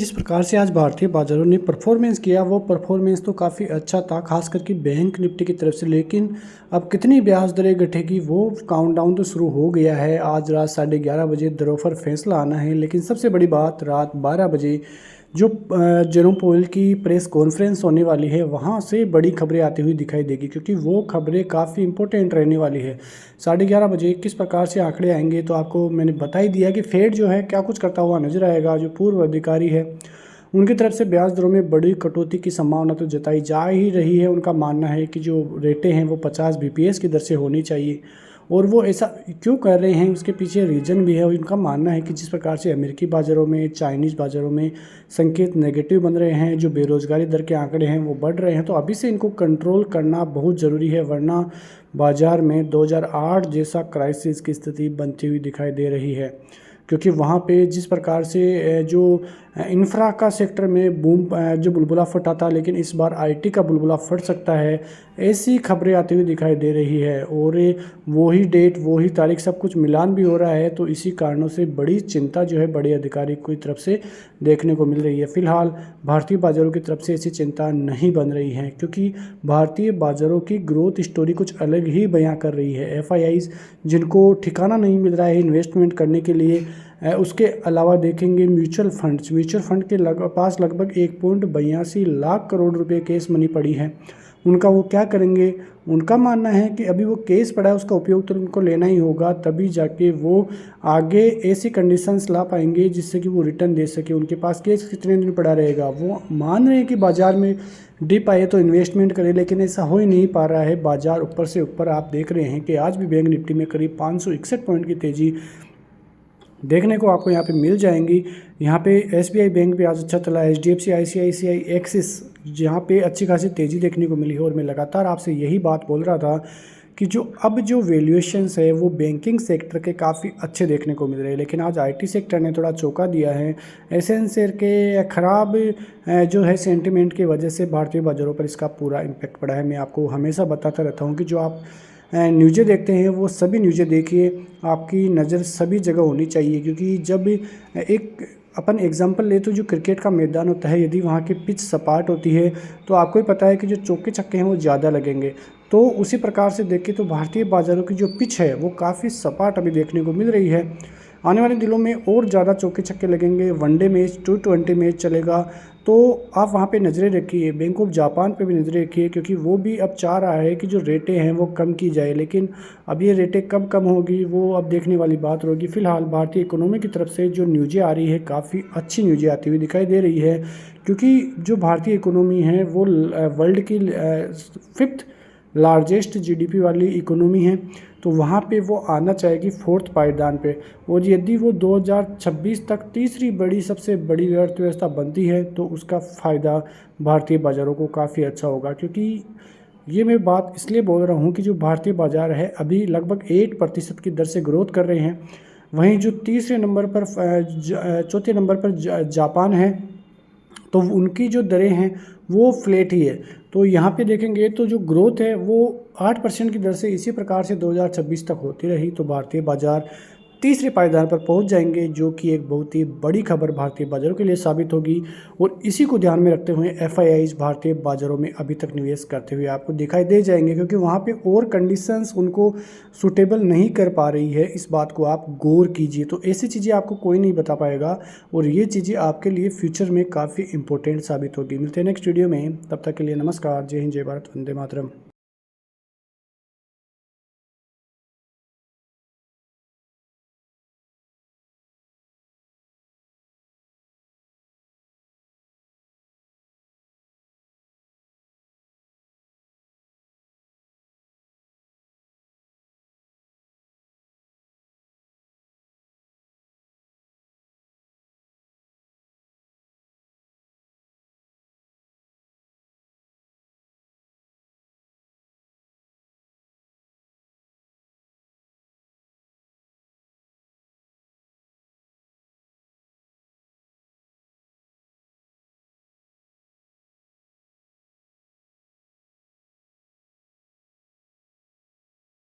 जिस प्रकार से आज भारतीय बाजारों ने परफॉर्मेंस किया वो परफॉर्मेंस तो काफ़ी अच्छा था, खास करके बैंक निफ्टी की तरफ से। लेकिन अब कितनी ब्याज दरें घटेगी वो काउंटडाउन तो शुरू हो गया है। आज रात 11:30 बजे दरों पर फैसला आना है। लेकिन सबसे बड़ी बात, रात 12 बजे जो जेरोम पोवेल की प्रेस कॉन्फ्रेंस होने वाली है, वहाँ से बड़ी खबरें आती हुई दिखाई देगी, क्योंकि वो खबरें काफ़ी इंपॉर्टेंट रहने वाली है। 11:30 बजे किस प्रकार से आंकड़े आएंगे तो आपको मैंने बता ही दिया कि फेड जो है क्या कुछ करता हुआ नजर आएगा। जो पूर्व अधिकारी है उनकी तरफ से ब्याज दरों में बड़ी कटौती की संभावना तो जताई जा ही रही है। उनका मानना है कि जो रेटें हैं वो 50 बीपीएस की दर से होनी चाहिए, और वो ऐसा क्यों कर रहे हैं उसके पीछे रीज़न भी है। और उनका मानना है कि जिस प्रकार से अमेरिकी बाज़ारों में, चाइनीज़ बाज़ारों में संकेत नेगेटिव बन रहे हैं, जो बेरोज़गारी दर के आंकड़े हैं वो बढ़ रहे हैं, तो अभी से इनको कंट्रोल करना बहुत ज़रूरी है, वरना बाज़ार में 2008 जैसा क्राइसिस की स्थिति बनती हुई दिखाई दे रही है। क्योंकि वहाँ पे जिस प्रकार से जो इंफ्रा का सेक्टर में बूम जो बुलबुला फटा था, लेकिन इस बार आईटी का बुलबुला फट सकता है, ऐसी खबरें आती हुई दिखाई दे रही है। और वही डेट, वही तारीख, सब कुछ मिलान भी हो रहा है। तो इसी कारणों से बड़ी चिंता जो है बड़े अधिकारी की तरफ से देखने को मिल रही है। फिलहाल भारतीय बाज़ारों की तरफ से ऐसी चिंता नहीं बन रही है, क्योंकि भारतीय बाज़ारों की ग्रोथ स्टोरी कुछ अलग ही बयां कर रही है। एफआईआईज जिनको ठिकाना नहीं मिल रहा है इन्वेस्टमेंट करने के लिए, उसके अलावा देखेंगे म्यूचुअल फंड के पास लगभग 1.82 लाख करोड़ रुपए केस मनी पड़ी है। उनका वो क्या करेंगे? उनका मानना है कि अभी वो केस पड़ा है, उसका उपयोग तो उनको लेना ही होगा, तभी जाके वो आगे ऐसी कंडीशंस ला पाएंगे जिससे कि वो रिटर्न दे सके। उनके पास केस कितने दिन पड़ा रहेगा? वो मान रहे हैं कि बाज़ार में डिप आए तो इन्वेस्टमेंट करें, लेकिन ऐसा हो ही नहीं पा रहा है। बाज़ार ऊपर से ऊपर आप देख रहे हैं कि आज भी बैंक निफ्टी में करीब 561 पॉइंट की तेज़ी देखने को आपको यहाँ पे मिल जाएंगी। यहाँ पे एसबीआई बैंक भी आज अच्छा चला, एचडीएफसी, आईसीआईसीआई, एक्सिस, जहाँ पे अच्छी खासी तेज़ी देखने को मिली है। और मैं लगातार आपसे यही बात बोल रहा था कि जो वैल्यूएशंस है वो बैंकिंग सेक्टर के काफ़ी अच्छे देखने को मिल रहे हैं, लेकिन आज आईटी सेक्टर ने थोड़ा चौंका दिया है। एसेंशियल के ख़राब जो है सेंटिमेंट की वजह से भारतीय बाज़ारों पर इसका पूरा इम्पैक्ट पड़ा है। मैं आपको हमेशा बताता रहता हूँ कि जो आप न्यूज़ें देखते हैं वो सभी न्यूज़ें देखिए, आपकी नज़र सभी जगह होनी चाहिए। क्योंकि जब एक अपन एग्जांपल ले तो जो क्रिकेट का मैदान होता है, यदि वहाँ की पिच सपाट होती है तो आपको ही पता है कि जो चौके छक्के हैं वो ज़्यादा लगेंगे। तो उसी प्रकार से देखें तो भारतीय बाज़ारों की जो पिच है वो काफ़ी सपाट अभी देखने को मिल रही है। आने वाले दिनों में और ज़्यादा चौके छक्के लगेंगे, वनडे मैच, T20 मैच चलेगा, तो आप वहाँ पे नज़रें रखिए। बैंक ऑफ जापान पे भी नज़रें रखिए, क्योंकि वो भी अब चाह रहा है कि जो रेटें हैं वो कम की जाए, लेकिन अब ये रेटें कब कम होगी वो अब देखने वाली बात होगी। फिलहाल भारतीय इकोनॉमी की तरफ से जो न्यूज़ें आ रही है काफ़ी अच्छी न्यूज़ें आती हुई दिखाई दे रही है, क्योंकि जो भारतीय इकोनॉमी है वो वर्ल्ड की 5th लार्जेस्ट जीडीपी वाली इकोनॉमी है। तो वहाँ पे वो आना चाहेगी 4th पायदान पे। और यदि वो 2026 तक तीसरी बड़ी, सबसे बड़ी अर्थव्यवस्था बनती है तो उसका फ़ायदा भारतीय बाज़ारों को काफ़ी अच्छा होगा। क्योंकि ये मैं बात इसलिए बोल रहा हूँ कि जो भारतीय बाज़ार है अभी लगभग 8% की दर से ग्रोथ कर रहे हैं। वहीं जो तीसरे नंबर पर चौथे नंबर पर जापान है, तो उनकी जो दरें हैं वो फ्लैट ही है। तो यहाँ पे देखेंगे तो जो ग्रोथ है वो 8% की दर से इसी प्रकार से 2026 तक होती रही तो भारतीय बाज़ार तीसरे पायदान पर पहुंच जाएंगे, जो कि एक बहुत ही बड़ी खबर भारतीय बाज़ारों के लिए साबित होगी। और इसी को ध्यान में रखते हुए एफआईआईज भारतीय बाज़ारों में अभी तक निवेश करते हुए आपको दिखाई दे जाएंगे, क्योंकि वहाँ पे और कंडीशंस उनको सूटेबल नहीं कर पा रही है। इस बात को आप गौर कीजिए। तो ऐसी चीज़ें आपको कोई नहीं बता पाएगा, और ये चीज़ें आपके लिए फ्यूचर में काफ़ी इंपॉर्टेंट साबित होगी। मिलते हैं नेक्स्ट वीडियो में, तब तक के लिए नमस्कार, जय हिंद, जय भारत, वंदे मातरम।